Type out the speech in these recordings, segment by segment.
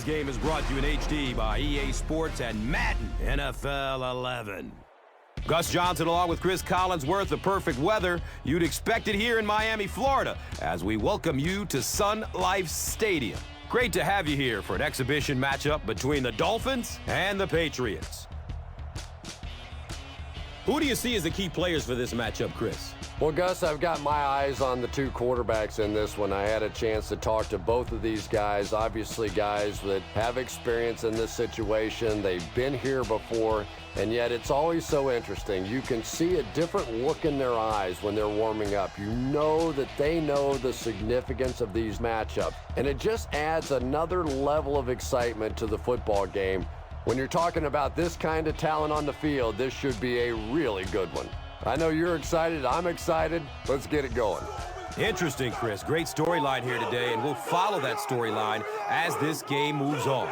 Today's game is brought to you in HD by EA Sports and Madden NFL 11. Gus Johnson along with Chris Collinsworth, the perfect weather you'd expect it here in Miami, Florida, as we welcome you to Sun Life Stadium. Great to have you here for an exhibition matchup between the Dolphins and the Patriots. Who do you see as the key players for this matchup, Chris? Well, Gus, I've got my eyes on the two quarterbacks in this one. I had a chance to talk to both of these guys, obviously guys that have experience in this situation. They've been here before, and yet it's always so interesting. You can see a different look in their eyes when they're warming up. You know that they know the significance of these matchups, and it just adds another level of excitement to the football game. When you're talking about this kind of talent on the field, this should be a really good one. I know you're excited. I'm excited. Let's get it going. Interesting, Chris. Great storyline here today, and we'll follow that storyline as this game moves on.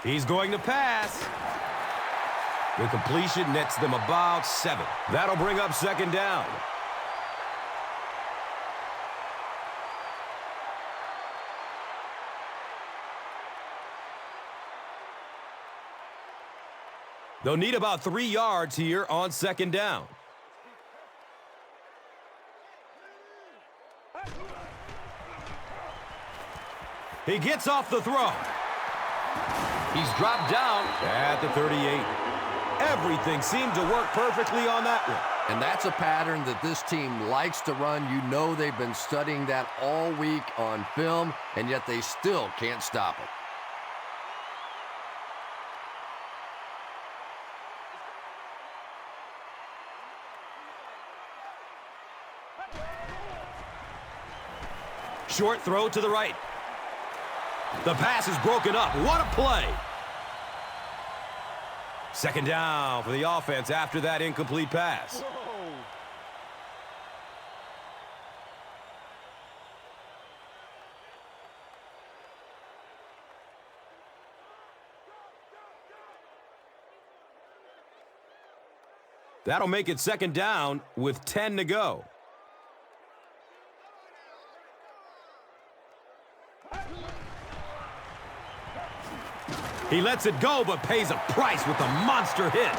He's going to pass. The completion nets them about 7. That'll bring up second down. They'll need about 3 yards here on second down. He gets off the throw. He's dropped down at the 38. Everything seemed to work perfectly on that one. And that's a pattern that this team likes to run. You know they've been studying that all week on film, and yet they still can't stop it. Short throw to the right. The pass is broken up. What a play. Second down for the offense after that incomplete pass. That'll make it second down with 10 to go. He lets it go, but pays a price with a monster hit.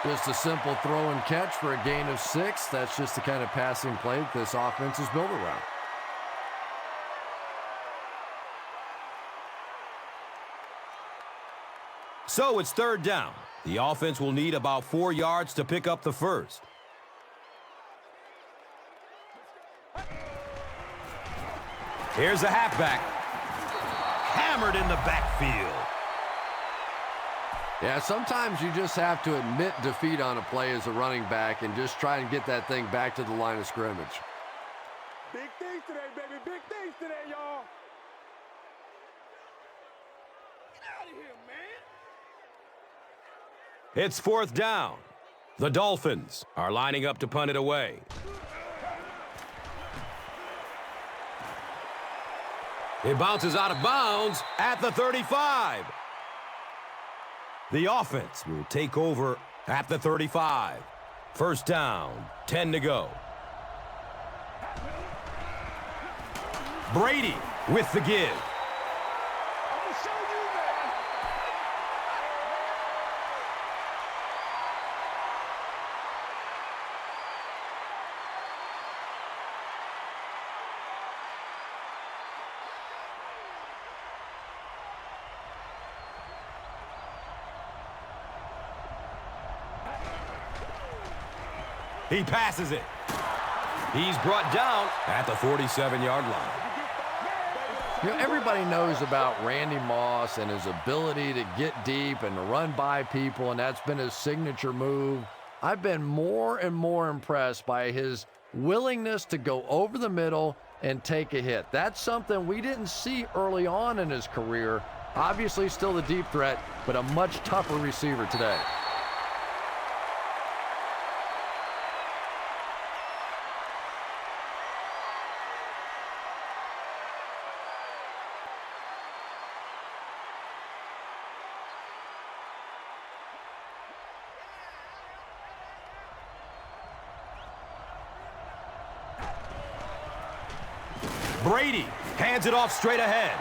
Just a simple throw and catch for a gain of 6. That's just the kind of passing play that this offense is built around. So it's third down. The offense will need about 4 yards to pick up the first. Here's a halfback. Hammered in the backfield. Yeah, sometimes you just have to admit defeat on a play as a running back and just try and get that thing back to the line of scrimmage. Big things today, baby. Big things today, y'all. Get out of here, man. It's fourth down. The Dolphins are lining up to punt it away. It bounces out of bounds at the 35. The offense will take over at the 35. First down, 10 to go. Brady with the give. I'm gonna show you, man. He passes it. He's brought down at the 47-yard line. You know, everybody knows about Randy Moss and his ability to get deep and to run by people, and that's been his signature move. I've been more and more impressed by his willingness to go over the middle and take a hit. That's something we didn't see early on in his career. Obviously still the deep threat, but a much tougher receiver today. Brady hands it off straight ahead.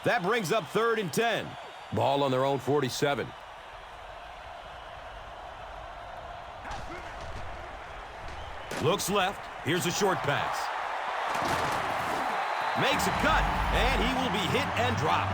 That brings up 3rd and 10. Ball on their own 47. Looks left. Here's a short pass. Makes a cut, and he will be hit and dropped.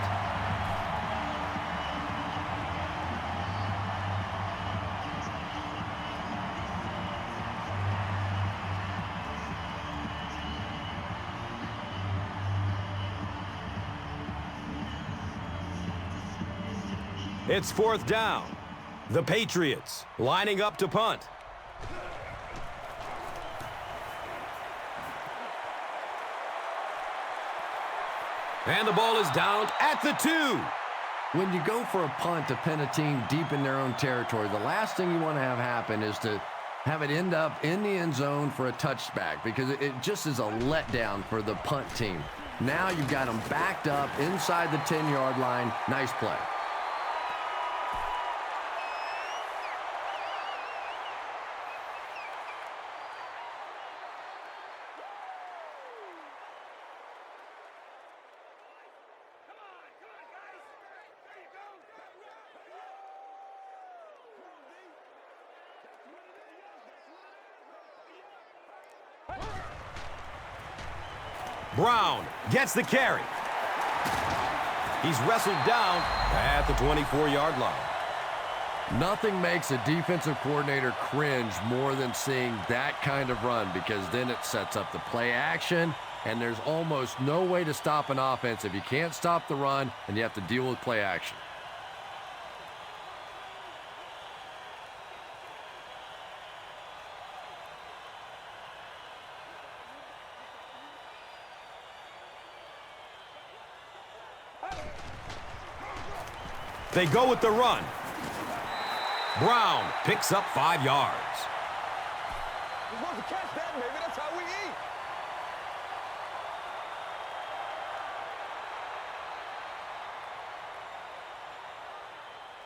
It's 4th down. The Patriots lining up to punt. And the ball is down at the 2. When you go for a punt to pin a team deep in their own territory, the last thing you want to have happen is to have it end up in the end zone for a touchback, because it just is a letdown for the punt team. Now you've got them backed up inside the 10-yard line. Nice play. Brown gets the carry. He's wrestled down at the 24-yard line. Nothing makes a defensive coordinator cringe more than seeing that kind of run, because then it sets up the play action, and there's almost no way to stop an offense if you can't stop the run and you have to deal with play action. They go with the run. Brown picks up 5 yards. We're supposed to catch that, baby. That's how we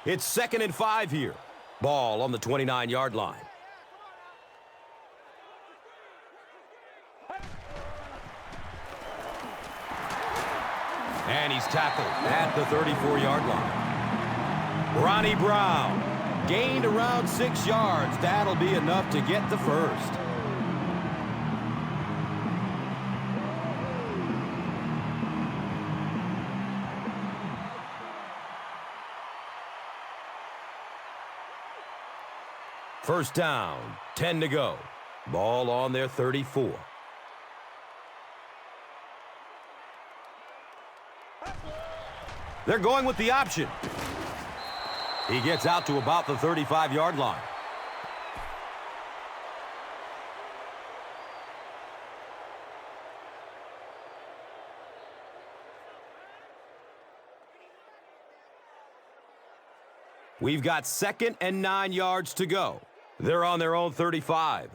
eat. It's 2nd and 5 here. Ball on the 29-yard line. And he's tackled at the 34-yard line. Ronnie Brown gained around 6 yards. That'll be enough to get the first. First down, 10 to go. Ball on their 34. They're going with the option. He gets out to about the 35-yard line. We've got 2nd and 9 yards to go. They're on their own 35.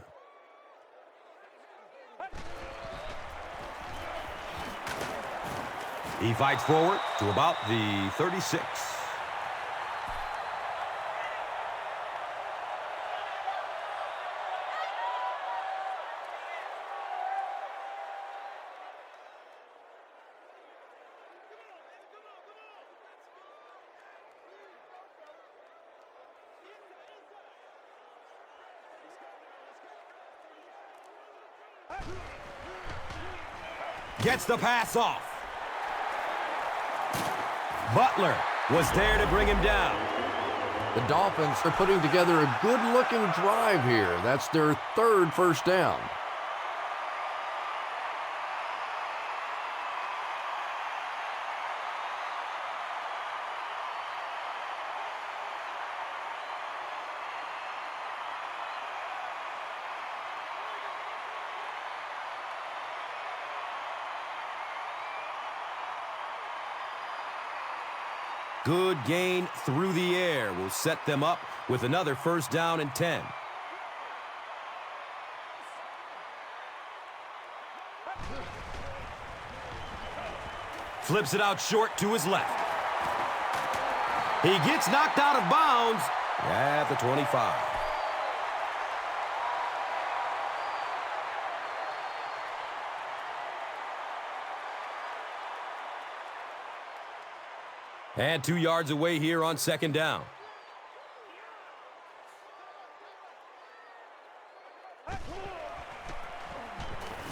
He fights forward to about the 36. Gets the pass off. Butler was there to bring him down. The Dolphins are putting together a good-looking drive here. That's their third first down. Good gain through the air will set them up with another first down and 10. Flips it out short to his left. He gets knocked out of bounds at the 25. And 2 yards away here on second down.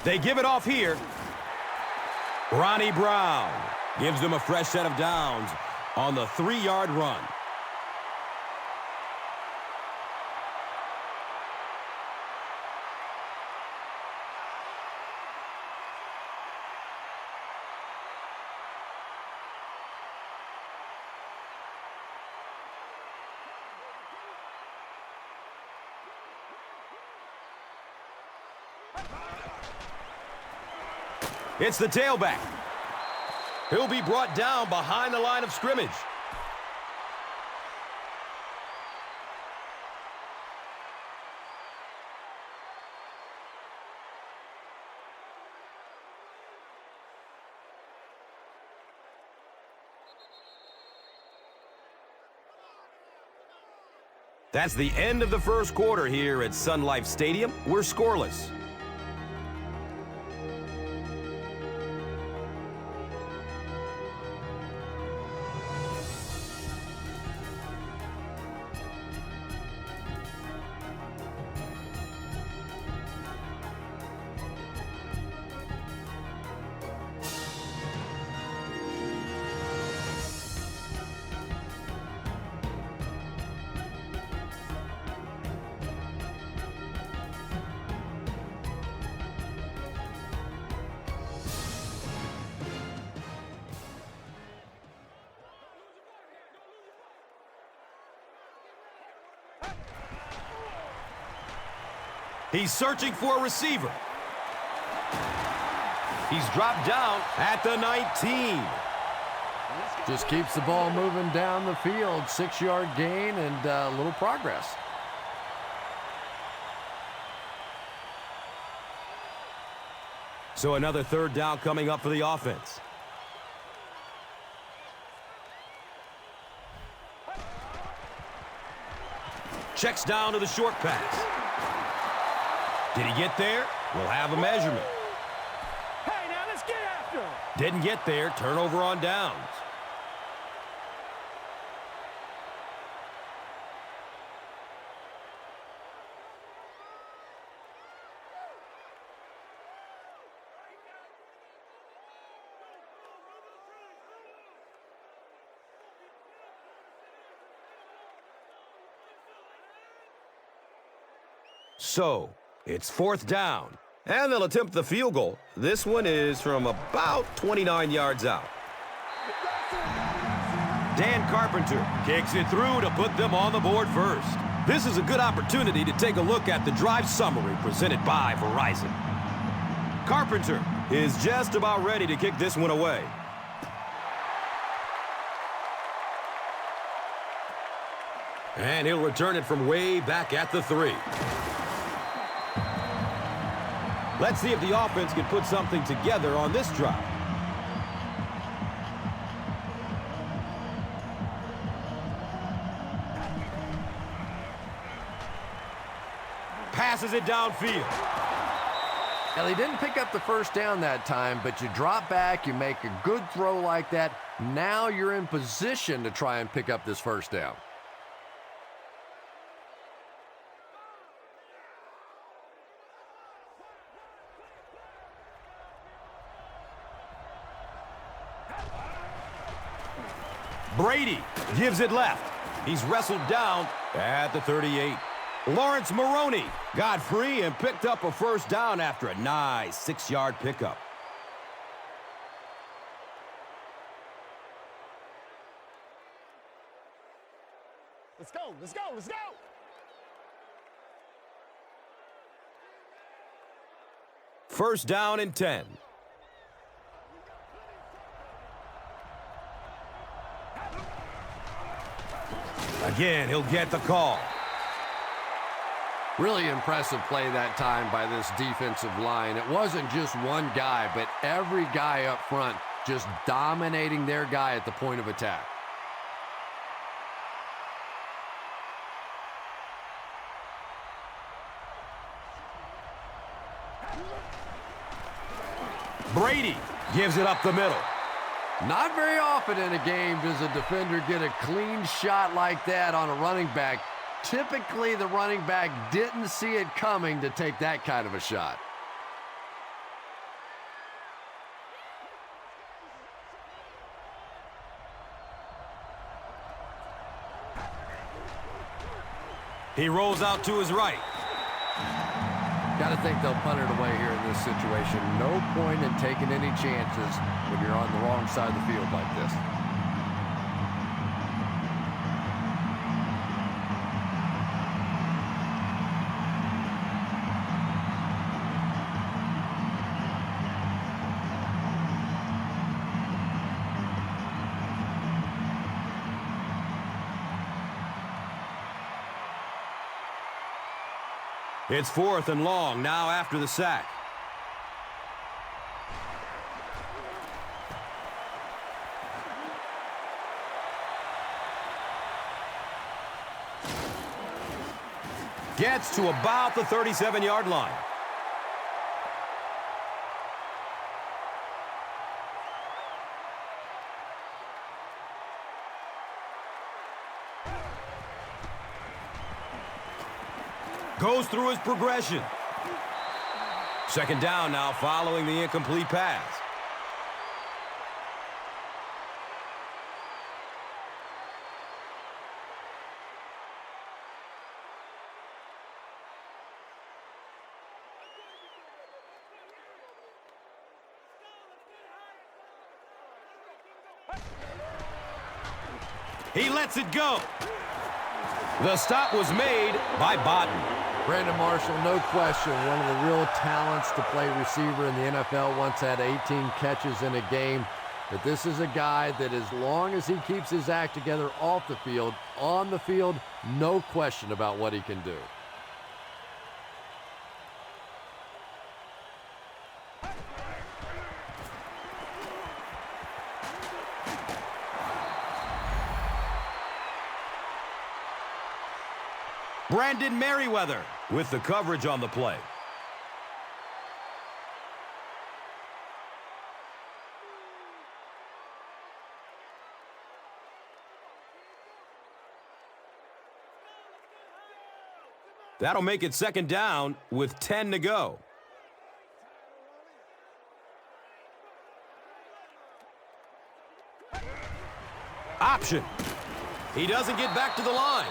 They give it off here. Ronnie Brown gives them a fresh set of downs on the 3-yard run. It's the tailback. He'll be brought down behind the line of scrimmage. That's the end of the first quarter here at Sun Life Stadium. We're scoreless. He's searching for a receiver. He's dropped down at the 19. Just keeps the ball moving down the field. 6-yard gain and a little progress. So another third down coming up for the offense. Checks down to the short pass. Did he get there? We'll have a measurement. Hey, now let's get after him. Didn't get there. Turnover on downs. So, it's fourth down, and they'll attempt the field goal. This one is from about 29 yards out. Dan Carpenter kicks it through to put them on the board first. This is a good opportunity to take a look at the drive summary presented by Verizon. Carpenter is just about ready to kick this one away. And he'll return it from way back at the 3. Let's see if the offense can put something together on this drive. Passes it downfield. Well, he didn't pick up the first down that time, but you drop back, you make a good throw like that. Now you're in position to try and pick up this first down. Brady gives it left. He's wrestled down at the 38. Lawrence Maroney got free and picked up a first down after a nice 6-yard pickup. Let's go, let's go, let's go! First down and 10. Again, he'll get the call. Really impressive play that time by this defensive line. It wasn't just one guy, but every guy up front just dominating their guy at the point of attack. Brady gives it up the middle. Not very often in a game does a defender get a clean shot like that on a running back. Typically, the running back didn't see it coming to take that kind of a shot. He rolls out to his right. Got to think they'll punt it away here in this situation. No point in taking any chances when you're on the wrong side of the field like this. It's 4th and long now after the sack. Gets to about the 37-yard line. Goes through his progression. Second down now following the incomplete pass. He lets it go. The stop was made by Bodden. Brandon Marshall, no question, one of the real talents to play receiver in the NFL. Once had 18 catches in a game. But this is a guy that as long as he keeps his act together off the field, on the field, no question about what he can do. Brandon Merriweather with the coverage on the play. That'll make it second down with 10 to go. Option. He doesn't get back to the line.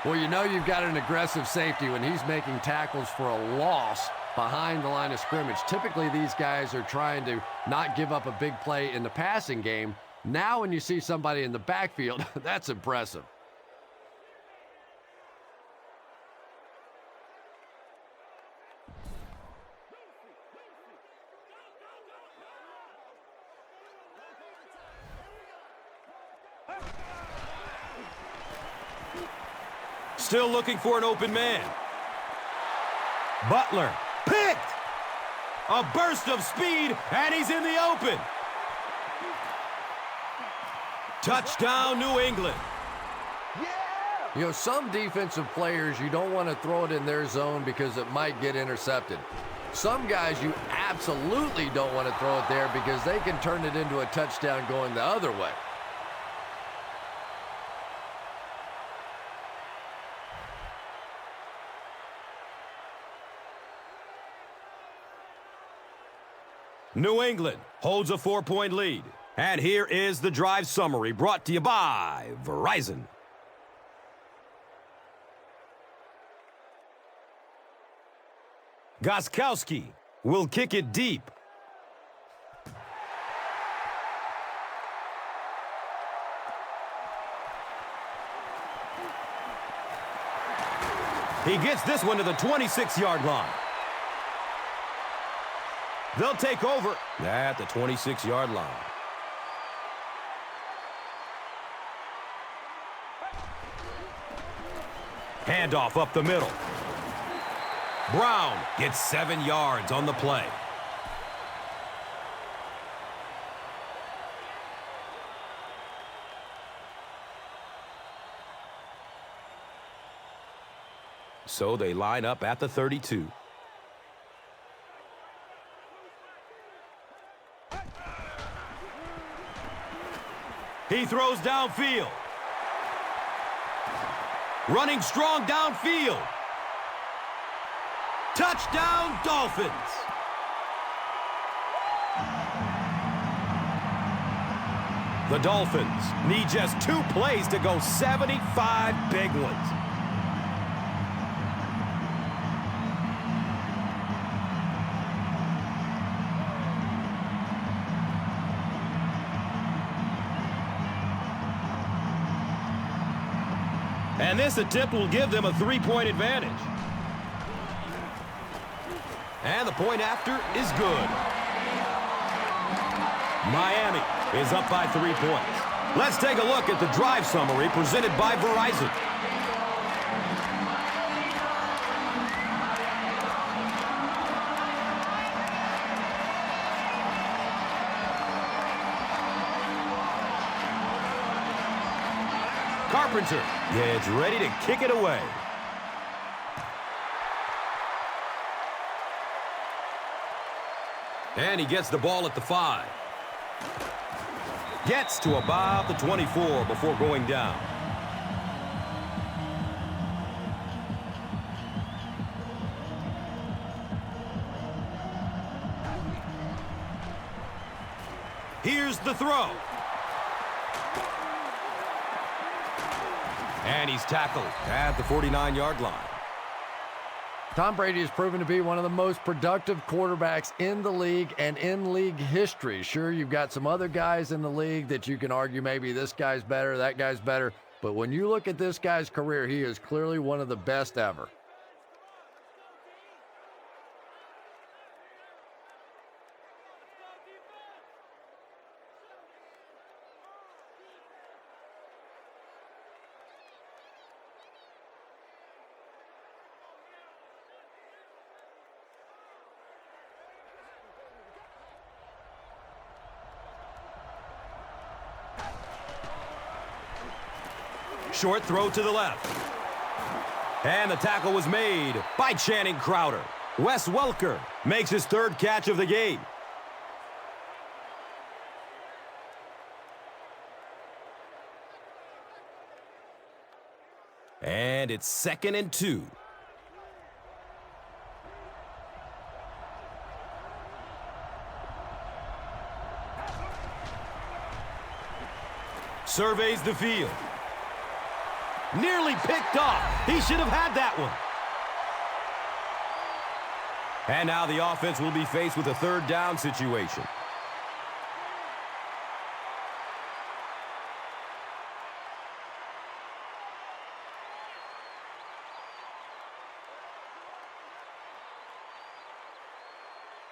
Well, you know you've got an aggressive safety when he's making tackles for a loss behind the line of scrimmage. Typically, these guys are trying to not give up a big play in the passing game. Now, when you see somebody in the backfield, that's impressive. Still looking for an open man. Butler picked. A burst of speed, and he's in the open. Touchdown, New England. You know, some defensive players, you don't want to throw it in their zone because it might get intercepted. Some guys, you absolutely don't want to throw it there because they can turn it into a touchdown going the other way. New England holds a 4-point lead. And here is the drive summary brought to you by Verizon. Gostkowski will kick it deep. He gets this one to the 26-yard line. They'll take over at the 26-yard line. Handoff up the middle. Brown gets 7 yards on the play. So they line up at the 32. He throws downfield. Running strong downfield. Touchdown, Dolphins. The Dolphins need just 2 plays to go 75 big ones. And this attempt will give them a 3-point advantage. And the point after is good. Miami is up by 3 points. Let's take a look at the drive summary presented by Verizon. Carpenter gets ready to kick it away. And he gets the ball at the 5. Gets to about the 24 before going down. Here's the throw. And he's tackled at the 49-yard line. Tom Brady has proven to be one of the most productive quarterbacks in the league and in league history. Sure, you've got some other guys in the league that you can argue maybe this guy's better, that guy's better. But when you look at this guy's career, he is clearly one of the best ever. Short throw to the left. And the tackle was made by Channing Crowder. Wes Welker makes his 3rd catch of the game. And it's 2nd and 2. Surveys the field. Nearly picked off. He should have had that one. And now the offense will be faced with a 3rd down situation.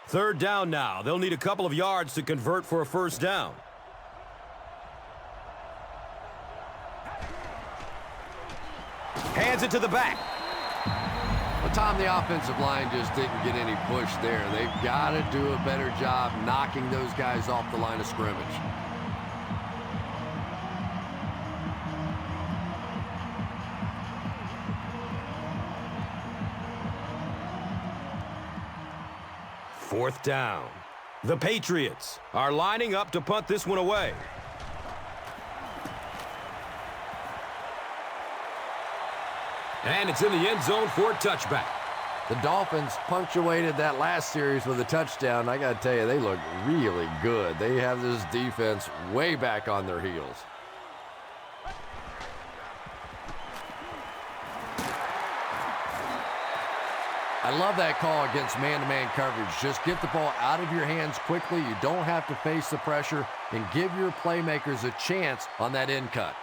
Third down now. They'll need a couple of yards to convert for a 1st down. Hands it to the back. Well, Tom, the offensive line just didn't get any push there. They've got to do a better job knocking those guys off the line of scrimmage. Fourth down. The Patriots are lining up to punt this one away. And it's in the end zone for a touchback. The Dolphins punctuated that last series with a touchdown. I got to tell you, they look really good. They have this defense way back on their heels. I love that call against man-to-man coverage. Just get the ball out of your hands quickly. You don't have to face the pressure, and give your playmakers a chance on that end cut.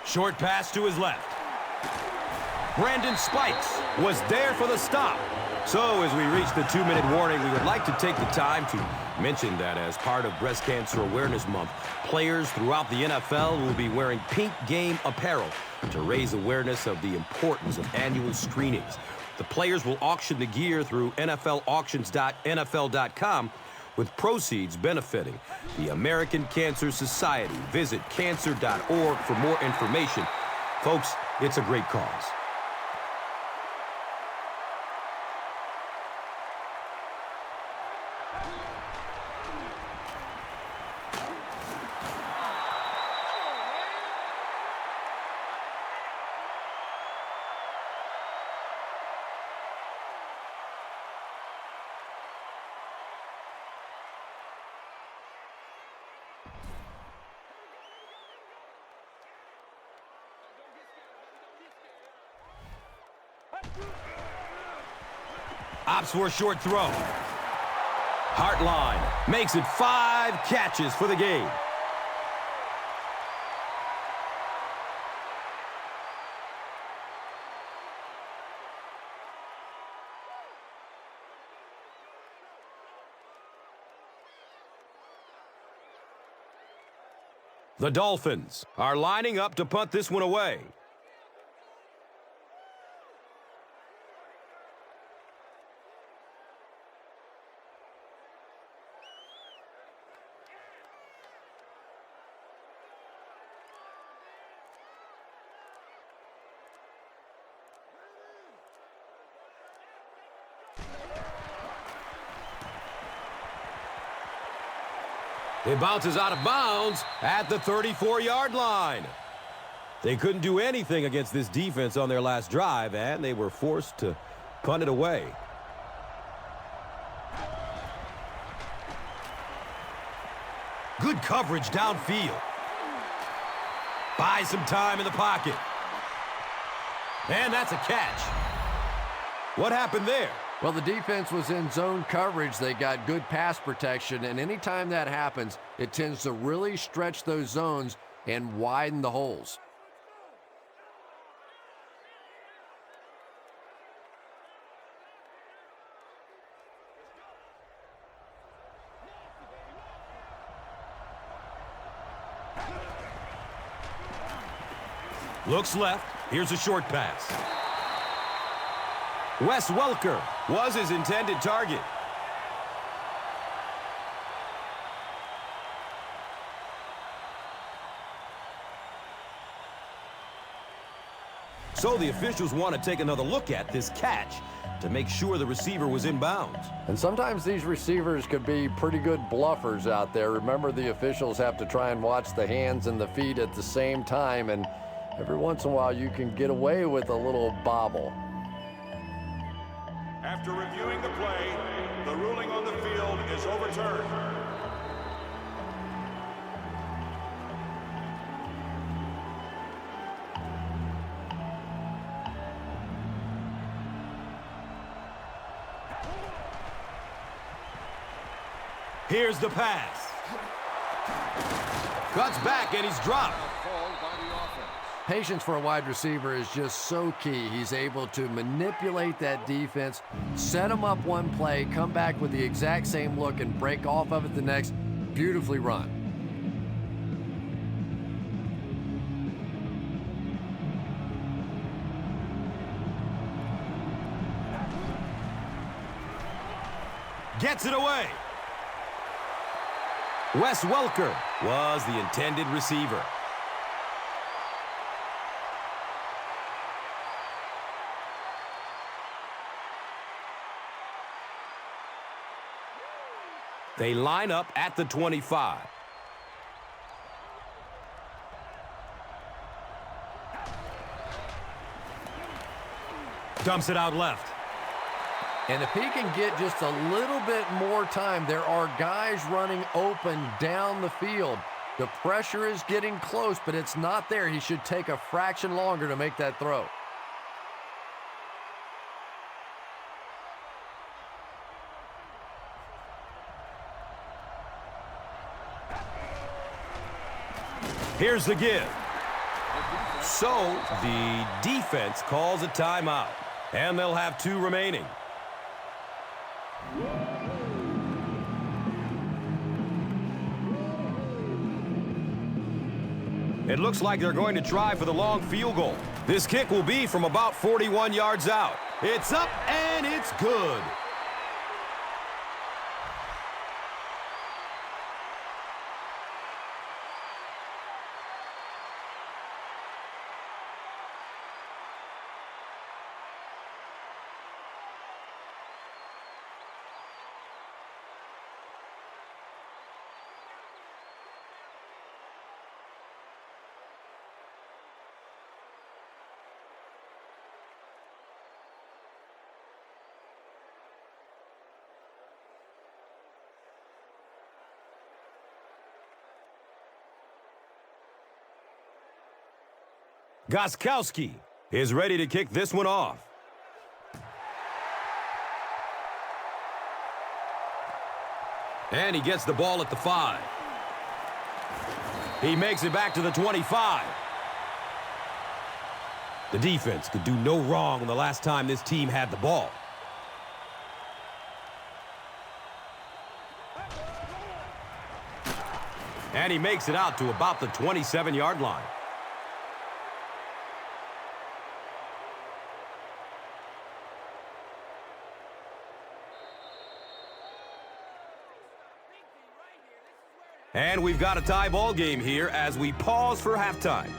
Short pass to his left. Brandon Spikes was there for the stop. So as we reach the 2-minute warning, we would like to take the time to mention that as part of Breast Cancer Awareness Month, players throughout the NFL will be wearing pink game apparel to raise awareness of the importance of annual screenings. The players will auction the gear through NFLauctions.nfl.com, with proceeds benefiting the American Cancer Society. Visit cancer.org for more information. Folks, it's a great cause. Opts for a short throw. Hartline makes it 5 catches for the game. The Dolphins are lining up to punt this one away. It bounces out of bounds at the 34-yard line. They couldn't do anything against this defense on their last drive, and they were forced to punt it away. Good coverage downfield. Buys some time in the pocket. And that's a catch. What happened there? Well, the defense was in zone coverage. They got good pass protection, and anytime that happens, it tends to really stretch those zones and widen the holes. Looks left. Here's a short pass. Wes Welker was his intended target. So the officials want to take another look at this catch to make sure the receiver was in bounds. And sometimes these receivers could be pretty good bluffers out there. Remember, the officials have to try and watch the hands and the feet at the same time, and every once in a while you can get away with a little bobble. After reviewing the play, the ruling on the field is overturned. Here's the pass. Cuts back and he's dropped. Patience for a wide receiver is just so key. He's able to manipulate that defense, set them up one play, come back with the exact same look, and break off of it the next. Beautifully run. Gets it away. Wes Welker was the intended receiver. They line up at the 25. Dumps it out left. And if he can get just a little bit more time, there are guys running open down the field. The pressure is getting close, but it's not there. He should take a fraction longer to make that throw. Here's the give. So the defense calls a timeout, and they'll have 2 remaining. It looks like they're going to try for the long field goal. This kick will be from about 41 yards out. It's up, and it's good. Gostkowski is ready to kick this one off. And he gets the ball at the 5. He makes it back to the 25. The defense could do no wrong the last time this team had the ball. And he makes it out to about the 27-yard line. And we've got a tie ball game here as we pause for halftime.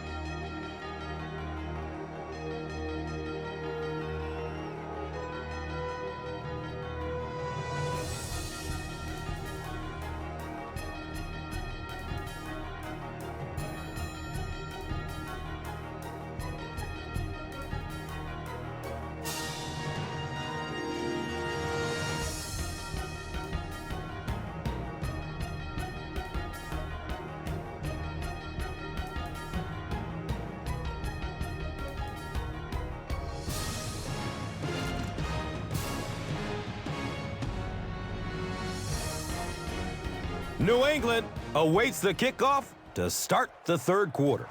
New England awaits the kickoff to start the third quarter.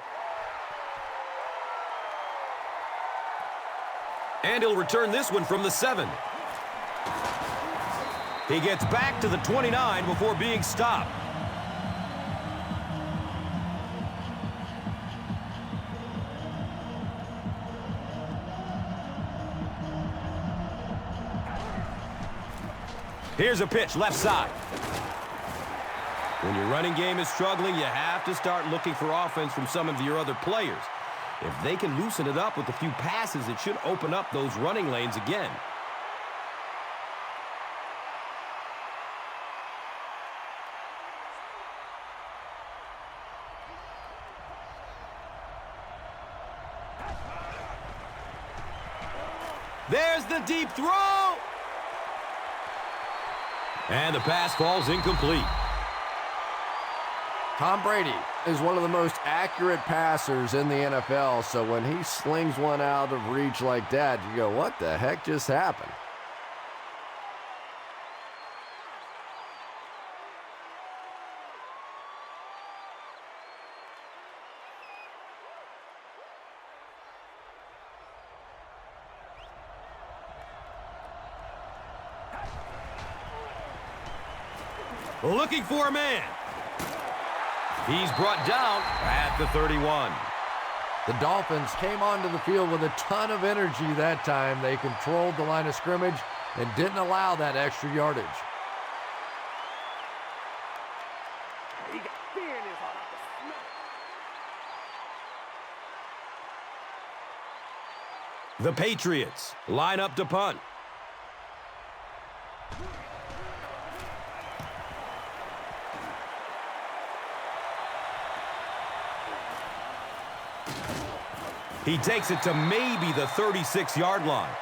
And he'll return this one from the 7. He gets back to the 29 before being stopped. Here's a pitch left side. When your running game is struggling, you have to start looking for offense from some of your other players. If they can loosen it up with a few passes, it should open up those running lanes again. There's the deep throw! And the pass falls incomplete. Tom Brady is one of the most accurate passers in the NFL, so when he slings one out of reach like that, you go, what the heck just happened? Looking for a man. He's brought down at the 31. The Dolphins came onto the field with a ton of energy that time. They controlled the line of scrimmage and didn't allow that extra yardage. He got fear in his heart. The Patriots line up to punt. He takes it to maybe the 36-yard line.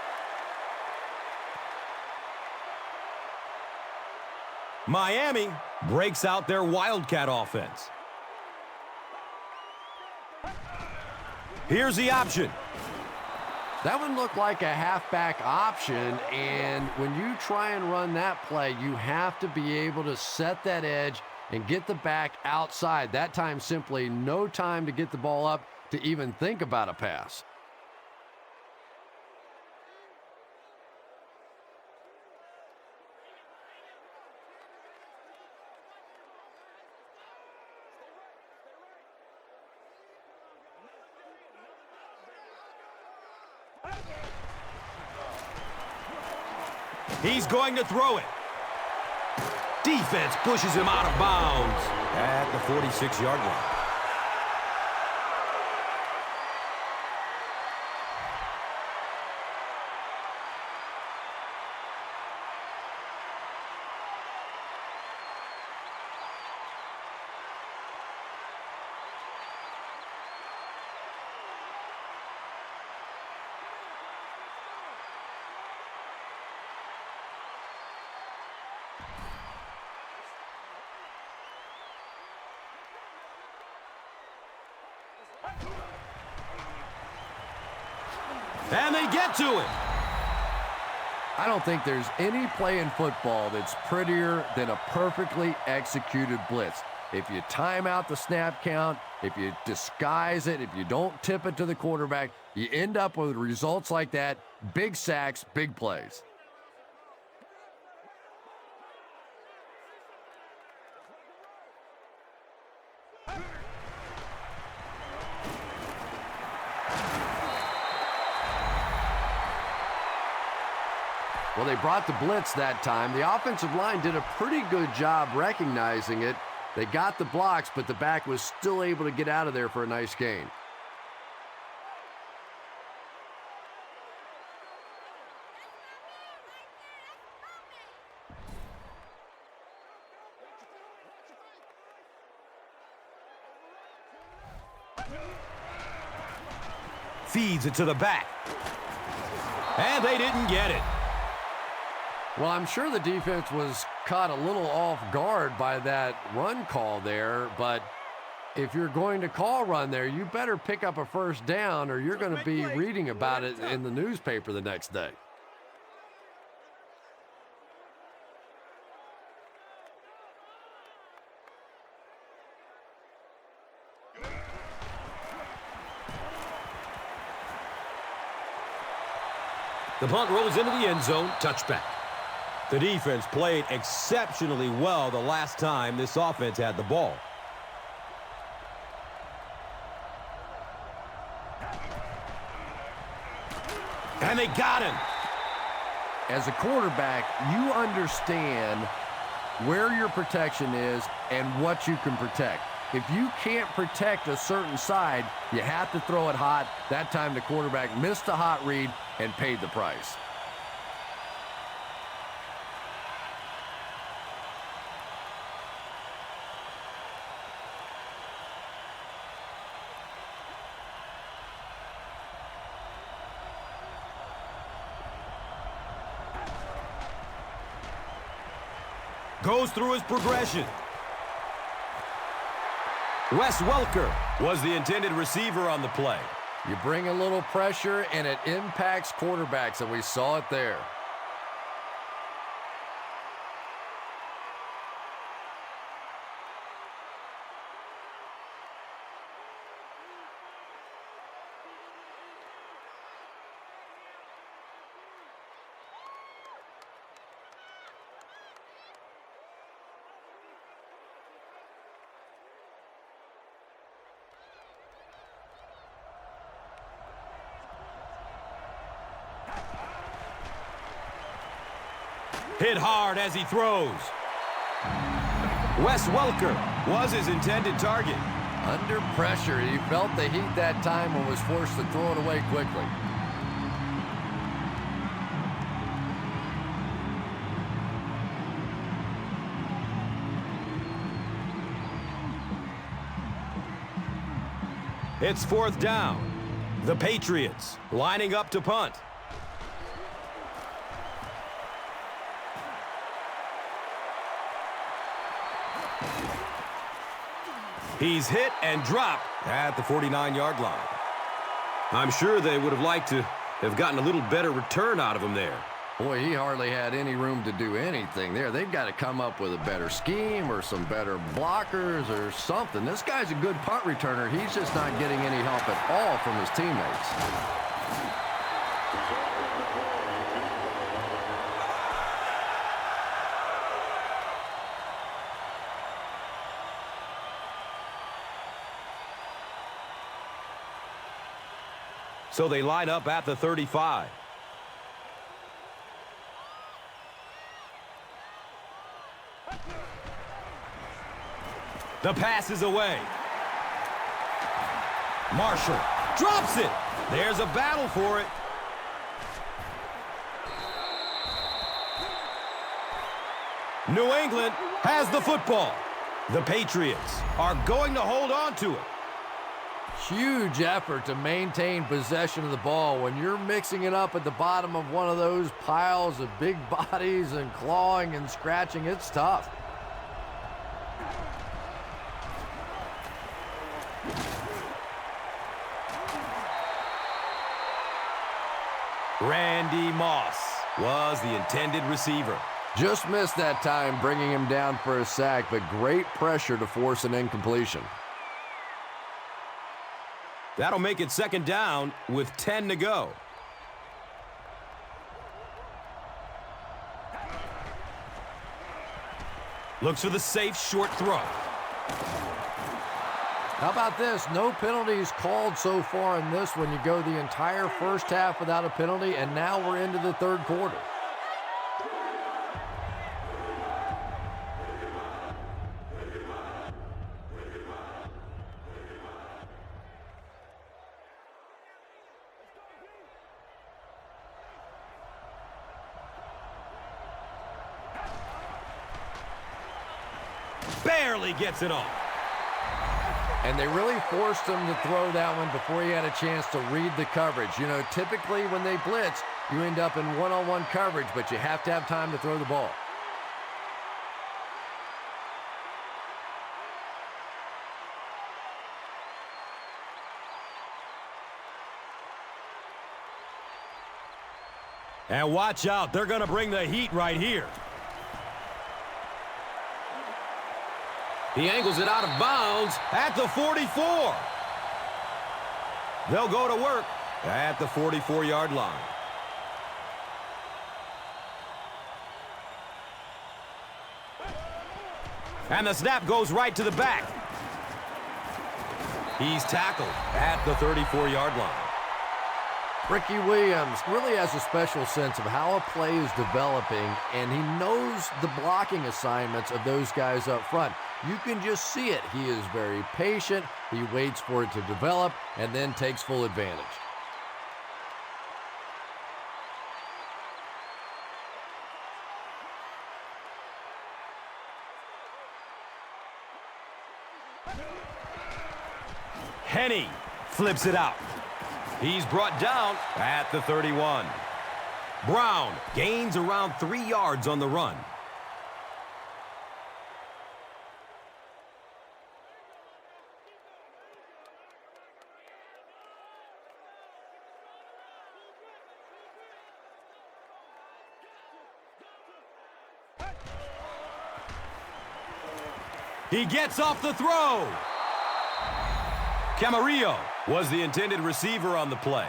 Miami breaks out their Wildcat offense. Here's the option. That one looked like a halfback option, and when you try and run that play, you have to be able to set that edge and get the back outside. That time, simply no time to get the ball up to even think about a pass. He's going to throw it. Defense pushes him out of bounds at the 46-yard line. And they get to it. I don't think there's any play in football that's prettier than a perfectly executed blitz. If you time out the snap count, if you disguise it, if you don't tip it to the quarterback, you end up with results like that. Big sacks, big plays. Well, they brought the blitz that time. The offensive line did a pretty good job recognizing it. They got the blocks, but the back was still able to get out of there for a nice gain. Feeds it to the back. And they didn't get it. Well, I'm sure the defense was caught a little off guard by that run call there, but if you're going to call run there, you better pick up a first down or you're going to be reading about it in the newspaper the next day. The punt rolls into the end zone, touchback. The defense played exceptionally well the last time this offense had the ball. And they got him. As a quarterback, you understand where your protection is and what you can protect. If you can't protect a certain side, you have to throw it hot. That time the quarterback missed the hot read and paid the price. Goes through his progression. Wes Welker was the intended receiver on the play. You bring a little pressure, and it impacts quarterbacks, and we saw it there. Hit hard as he throws. Wes Welker was his intended target. Under pressure, he felt the heat that time and was forced to throw it away quickly. It's fourth down. The Patriots lining up to punt. He's hit and dropped at the 49-yard line. I'm sure they would have liked to have gotten a little better return out of him there. Boy, he hardly had any room to do anything there. They've got to come up with a better scheme or some better blockers or something. This guy's a good punt returner. He's just not getting any help at all from his teammates. So they line up at the 35. The pass is away. Marshall drops it. There's a battle for it. New England has the football. The Patriots are going to hold on to it. Huge effort to maintain possession of the ball. When you're mixing it up at the bottom of one of those piles of big bodies and clawing and scratching, it's tough. Randy Moss was the intended receiver. Just missed that time, bringing him down for a sack, but great pressure to force an incompletion. That'll make it second down with 10 to go. Looks for the safe short throw. How about this? No penalties called so far in this one. You go the entire first half without a penalty, and now we're into the third quarter. Barely gets it off. And they really forced him to throw that one before he had a chance to read the coverage. You know, typically when they blitz, you end up in one-on-one coverage, but you have to have time to throw the ball. And watch out, they're going to bring the heat right here. He angles it out of bounds at the 44. They'll go to work at the 44-yard line. And the snap goes right to the back. He's tackled at the 34-yard line. Ricky Williams really has a special sense of how a play is developing, and he knows the blocking assignments of those guys up front. You can just see it. He is very patient. He waits for it to develop and then takes full advantage. Henny flips it out. He's brought down at the 31. Brown gains around 3 yards on the run. He gets off the throw. Camarillo was the intended receiver on the play.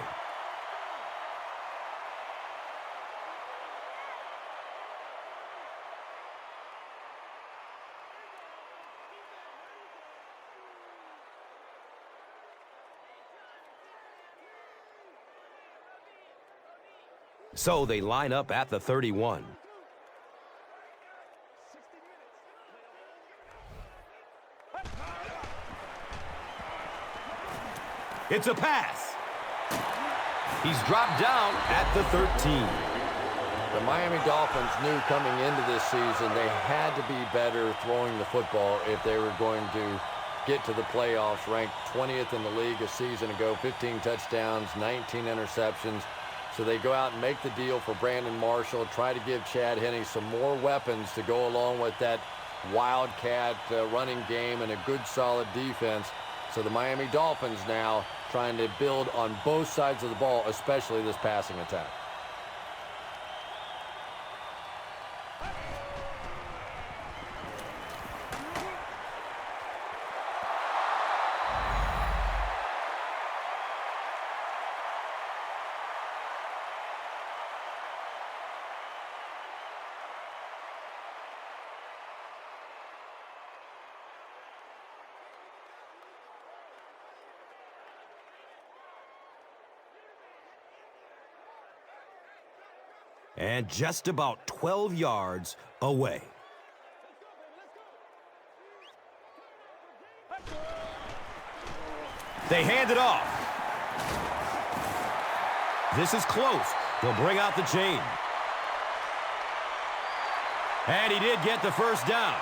So they line up at the 31. It's a pass. He's dropped down at the 13. The Miami Dolphins knew coming into this season they had to be better throwing the football if they were going to get to the playoffs, ranked 20th in the league a season ago, 15 touchdowns, 19 interceptions. So they go out and make the deal for Brandon Marshall, try to give Chad Henne some more weapons to go along with that wildcat running game and a good solid defense. So the Miami Dolphins now trying to build on both sides of the ball, especially this passing attack. And just about 12 yards away. They hand it off. This is close. They'll bring out the chain. And he did get the first down.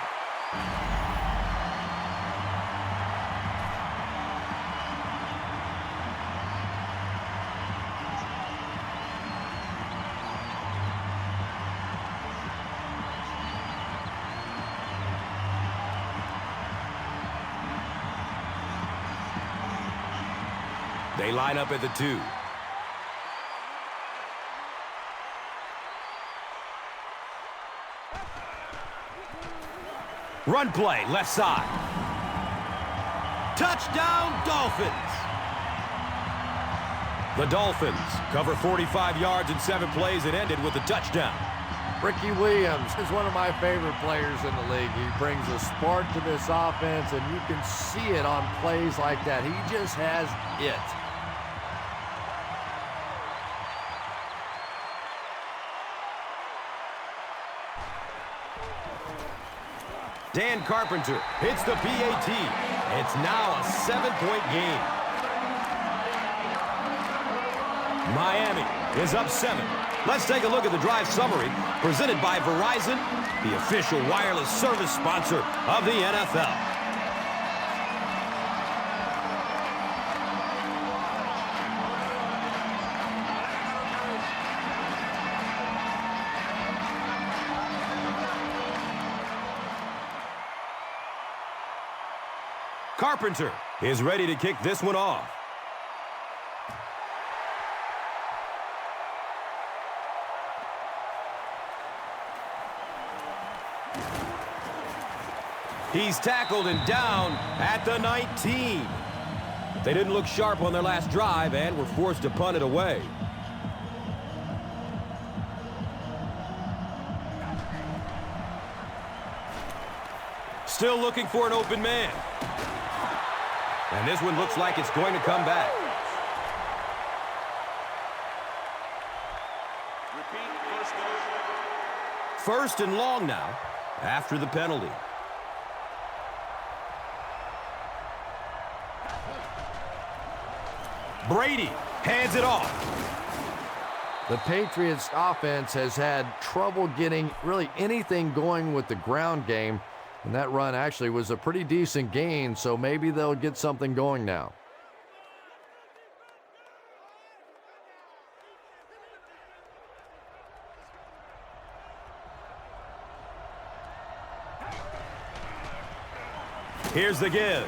They line up at the 2. Run play, left side. Touchdown, Dolphins. The Dolphins cover 45 yards in 7 plays and ended with a touchdown. Ricky Williams is one of my favorite players in the league. He brings a spark to this offense, and you can see it on plays like that. He just has it. Dan Carpenter hits the PAT. It's now a 7-point game. Miami is up 7. Let's take a look at the drive summary presented by Verizon, the official wireless service sponsor of the NFL. Carpenter is ready to kick this one off. He's tackled and down at the 19. They didn't look sharp on their last drive and were forced to punt it away. Still looking for an open man. And this one looks like it's going to come back. First and long now after the penalty. Brady hands it off. The Patriots offense has had trouble getting really anything going with the ground game. And that run actually was a pretty decent gain, so maybe they'll get something going now. Here's the give.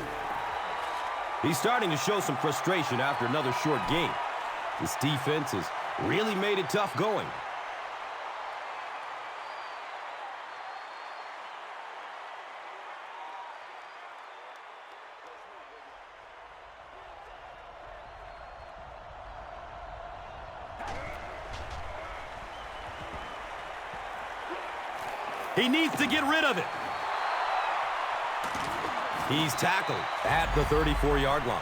He's starting to show some frustration after another short game. This defense has really made it tough going. He needs to get rid of it. He's tackled at the 34-yard line.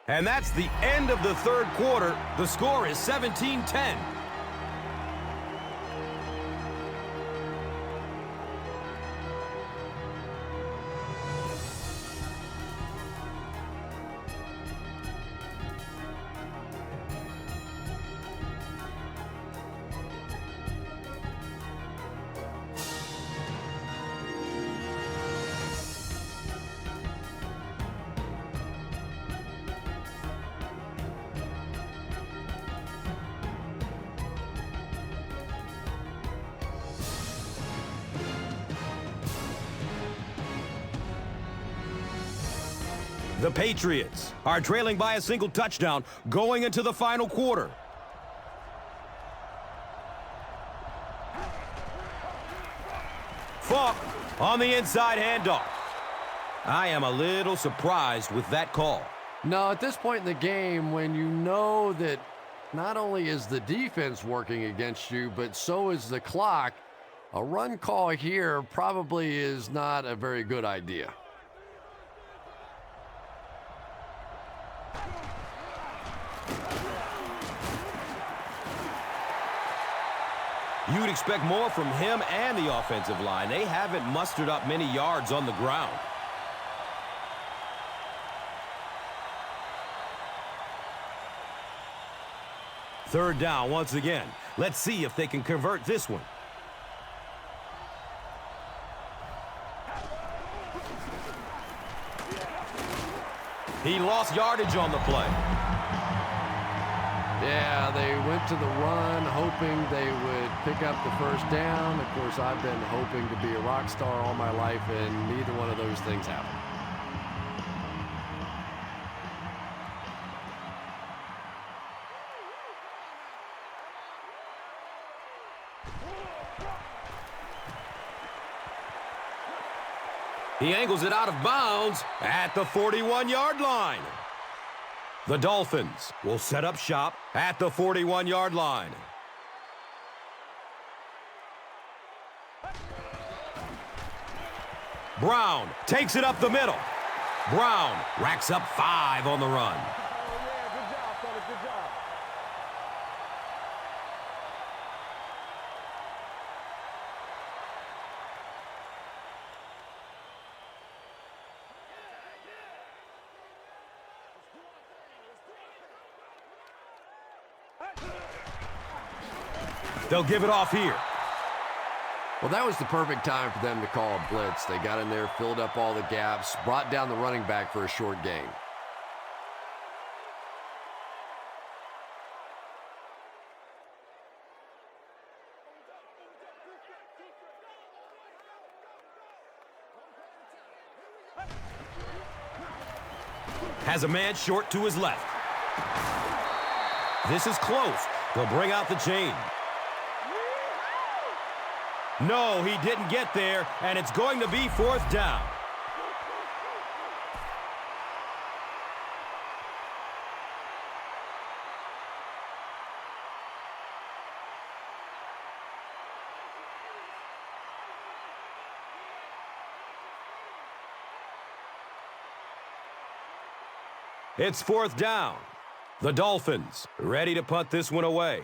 And that's the end of the third quarter. The score is 17-10. The Patriots are trailing by a single touchdown going into the final quarter. Falk on the inside handoff. I am a little surprised with that call. No, at this point in the game, when you know that not only is the defense working against you, but so is the clock, a run call here probably is not a very good idea. You'd expect more from him and the offensive line. They haven't mustered up many yards on the ground. Third down once again. Let's see if they can convert this one. He lost yardage on the play. Yeah, they went to the run hoping they would pick up the first down. Of course, I've been hoping to be a rock star all my life, and neither one of those things happened. He angles it out of bounds at the 41-yard line. The Dolphins will set up shop at the 41-yard line. Brown takes it up the middle. Brown racks up 5 on the run. Oh, yeah, good job, fellas, good job. They'll give it off here. Well, that was the perfect time for them to call a blitz. They got in there, filled up all the gaps, brought down the running back for a short gain. Has a man short to his left. This is close. They'll bring out the chain. No, he didn't get there, and it's going to be fourth down. It's fourth down. The Dolphins ready to punt this one away.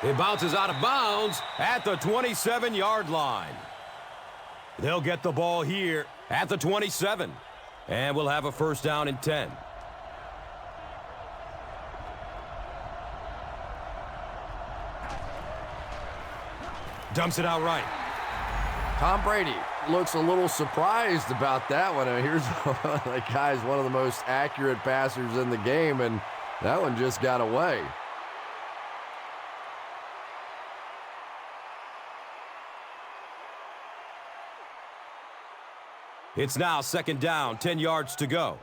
It bounces out of bounds at the 27-yard line. They'll get the ball here at the 27. And we'll have a first down and 10. Dumps it out right. Tom Brady looks a little surprised about that one. Here's that guy's one of the most accurate passers in the game, and that one just got away. It's now second down, 10 yards to go.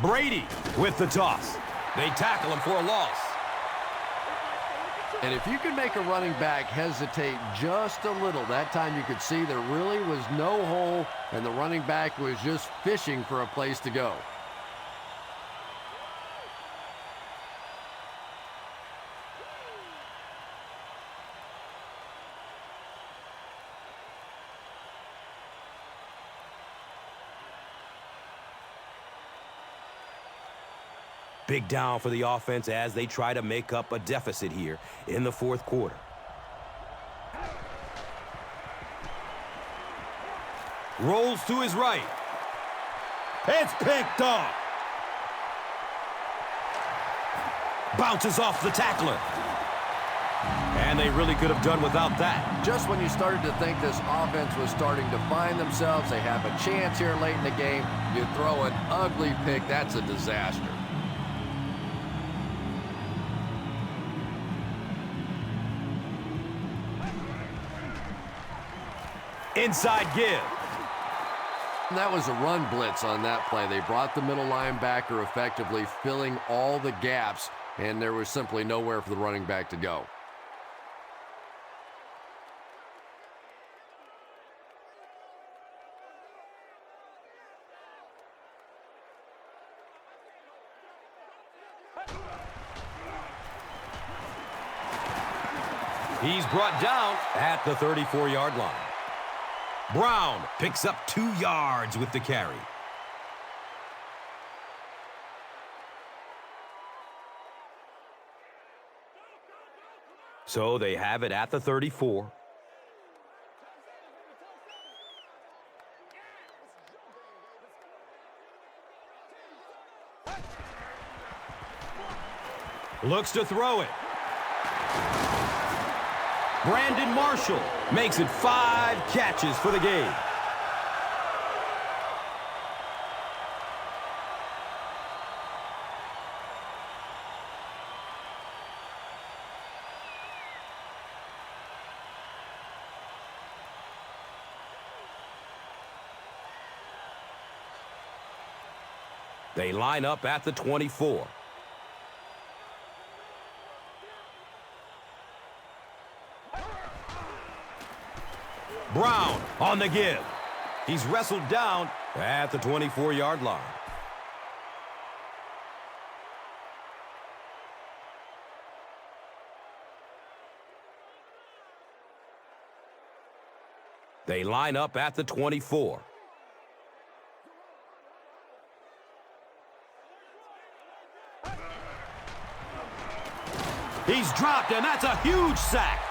Brady with the toss. They tackle him for a loss. And if you can make a running back hesitate just a little, that time you could see there really was no hole, and the running back was just fishing for a place to go. Big down for the offense as they try to make up a deficit here in the fourth quarter. Rolls to his right. It's picked off. Bounces off the tackler. And they really could have done without that. Just when you started to think this offense was starting to find themselves, they have a chance here late in the game, you throw an ugly pick, that's a disaster. Inside give. That was a run blitz on that play. They brought the middle linebacker effectively, filling all the gaps, and there was simply nowhere for the running back to go. He's brought down at the 34-yard line. Brown picks up 2 yards with the carry. So they have it at the 34. Looks to throw it. Brandon Marshall makes it 5 catches for the game. They line up at the 24. Brown on the give. He's wrestled down at the 24-yard line. They line up at the 24. He's dropped, and that's a huge sack.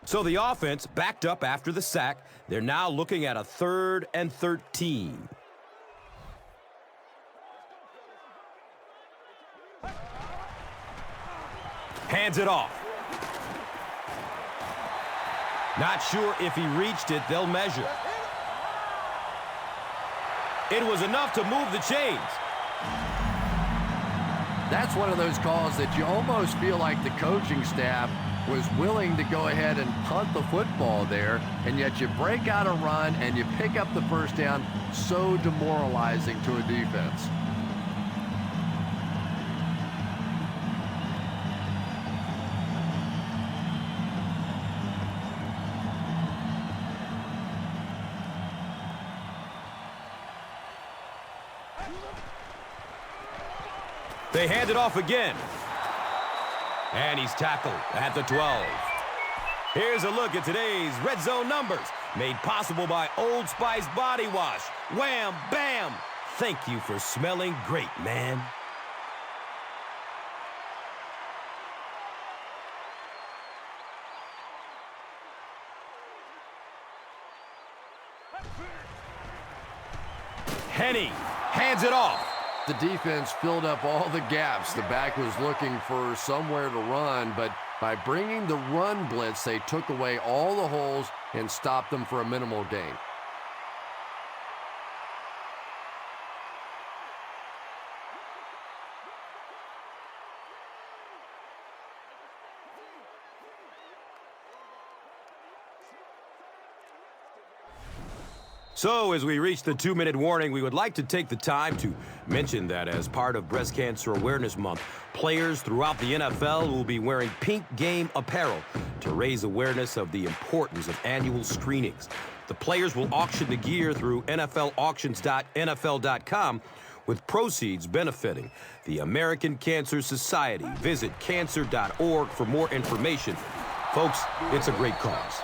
So the offense backed up after the sack. They're now looking at a 3rd and 13. Hands it off. Not sure if he reached it. They'll measure. It was enough to move the chains. That's one of those calls that you almost feel like the coaching staff was willing to go ahead and punt the football there, and yet you break out a run and you pick up the first down. So demoralizing to a defense. They hand it off again. And he's tackled at the 12. Here's a look at today's Red Zone numbers, made possible by Old Spice Body Wash. Wham, bam! Thank you for smelling great, man. Henny hands it off. The defense filled up all the gaps. The back was looking for somewhere to run, but by bringing the run blitz, they took away all the holes and stopped them for a minimal gain. So, as we reach the 2-minute warning, we would like to take the time to mention that as part of Breast Cancer Awareness Month, players throughout the NFL will be wearing pink game apparel to raise awareness of the importance of annual screenings. The players will auction the gear through NFLauctions.nfl.com, with proceeds benefiting the American Cancer Society. Visit cancer.org for more information. Folks, it's a great cause.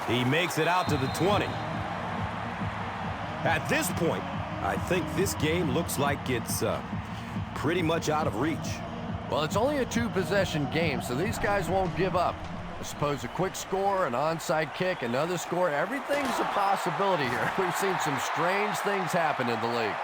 He makes it out to the 20. At this point, I think this game looks like it's pretty much out of reach. Well, it's only a two-possession game, so these guys won't give up. I suppose a quick score, an onside kick, another score, everything's a possibility here. We've seen some strange things happen in the league.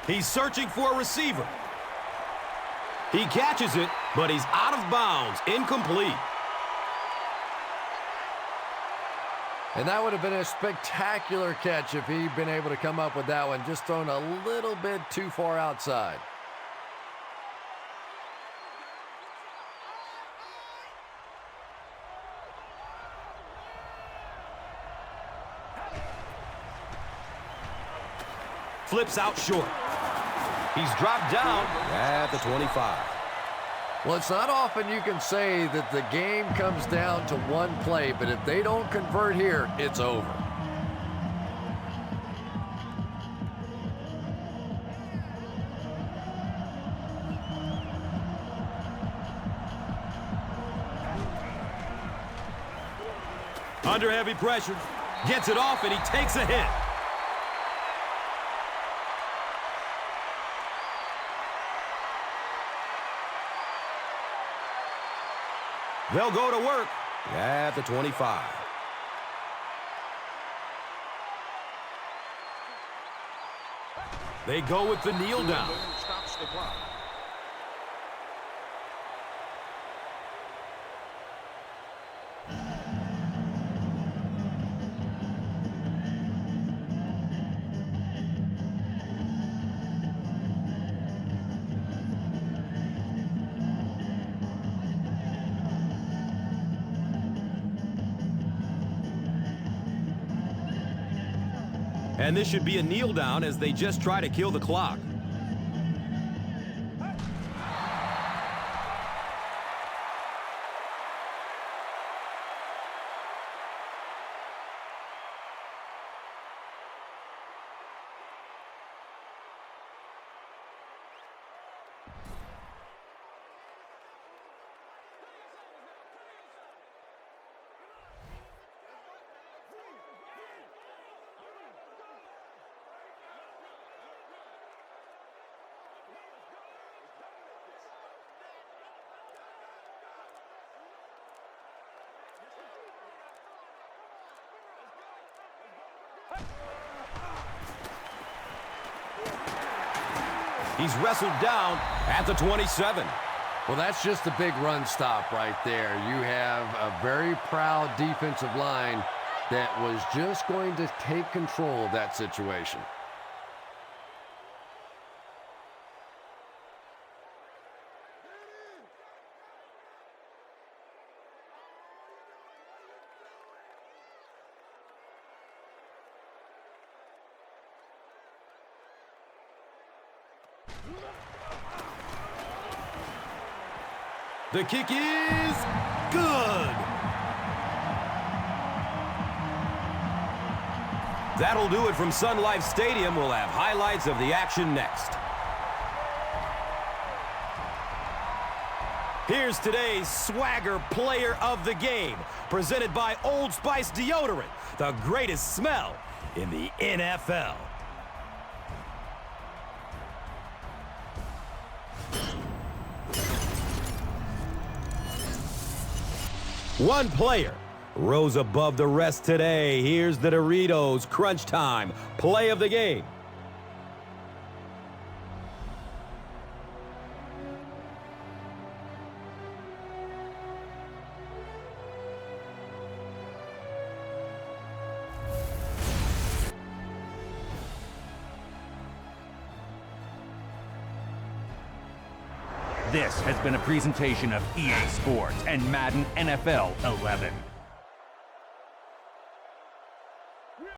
He's searching for a receiver. He catches it, but he's out of bounds, incomplete. And that would have been a spectacular catch if he'd been able to come up with that one, just thrown a little bit too far outside. Flips out short. He's dropped down at the 25. Well, it's not often you can say that the game comes down to one play, but if they don't convert here, it's over. Under heavy pressure. Gets it off, and he takes a hit. They'll go to work at the 25. They go with the kneel down. Stops the clock. And this should be a kneel down as they just try to kill the clock. He's wrestled down at the 27. Well, that's just a big run stop right there. You have a very proud defensive line that was just going to take control of that situation. The kick is good. That'll do it from Sun Life Stadium. We'll have highlights of the action next. Here's today's Swagger Player of the Game, presented by Old Spice Deodorant, the greatest smell in the NFL. One player rose above the rest today. Here's the Doritos Crunch Time Play of the Game. This has been a presentation of EA Sports and Madden NFL 11.